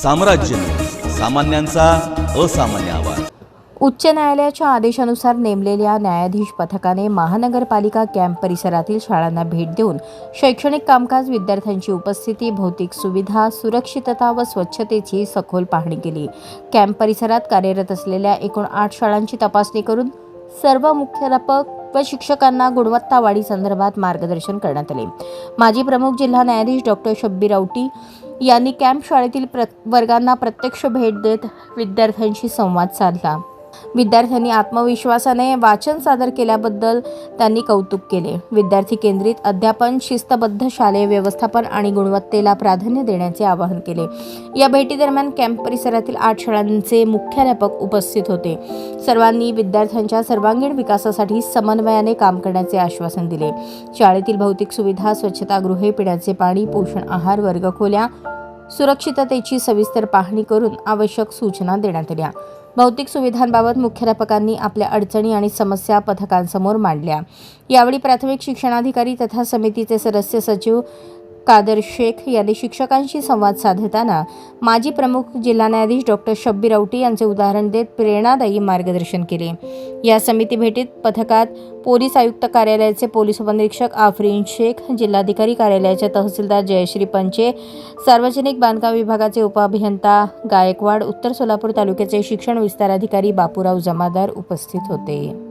साम्राज्य, सामान्यांचा असामान्य आवाज। उच्च न्यायालयाच्या आदेशानुसार नेमलेल्या न्यायाधीश पथकाने महानगरपालिका कॅम्प परिसरातील शाळांना भेट देऊन शैक्षणिक कामकाज, विद्यार्थ्यांची उपस्थिती, भौतिक सुविधा, सुरक्षितता व स्वच्छतेची सखोल पाहणी केली। कॅम्प परिसरात कार्यरत असलेल्या एकूण 8 शाळांची तपासणी करून सर्व मुख्याध्यापक व शिक्षकांना गुणवत्तावाढी संदर्भात मार्गदर्शन करण्यात आले। माजी प्रमुख जिल्हा न्यायाधीश डॉक्टर शब्बीर औटी यांनी कॅम्प शाळेतील वर्गांना प्रत्यक्ष भेट देत विद्यार्थ्यांशी संवाद साधला। विद्यार्थ्यांनी आत्मविश्वासाने वाचन सादर केल्याबद्दल त्यांनी कौतुक केले। विद्यार्थी केंद्रित अध्यापन, शिस्तबद्ध शालेय व्यवस्थापन आणि गुणवत्तेला प्राधान्य देण्याचे आवाहन केले। या भेटीदरम्यान कॅम्प परिसरातील 8 शाळांचे मुख्याध्यापक उपस्थित होते। सर्वांनी विद्यार्थ्यांच्या सर्वांगीण विकासासाठी समन्वयाने काम करण्याचे आश्वासन दिले। शाळेतील भौतिक सुविधा, स्वच्छतागृहे, पिण्याचे पाणी, पोषण आहार, वर्गखोल्या, सुरक्षिततेची सविस्तर पाहणी करून आवश्यक सूचना देण्यात आल्या। भौतिक सुविधांबाबत मुख्याध्यापकांनी आपल्या अडचणी आणि समस्या पथकांसमोर मांडल्या। यावेळी प्राथमिक शिक्षणाधिकारी तथा समितीचे सदस्य सचिव कादर शेख यांनी शिक्षकांशी संवाद साधताना माजी प्रमुख जिल्हा न्यायाधीश डॉक्टर शब्बीर औटी यांचे उदाहरण देत प्रेरणादायी मार्गदर्शन केले। या समिती भेटीत पथकात पोलीस आयुक्त कार्यालयाचे पोलीस उपनिरीक्षक आफरीन शेख, जिल्हाधिकारी कार्यालयाच्या तहसीलदार जयश्री पंचे, सार्वजनिक बांधकाम विभागाचे उपअभियंता गायकवाड, उत्तर सोलापूर तालुक्याचे शिक्षण विस्तार अधिकारी बापूराव जमादार उपस्थित होते।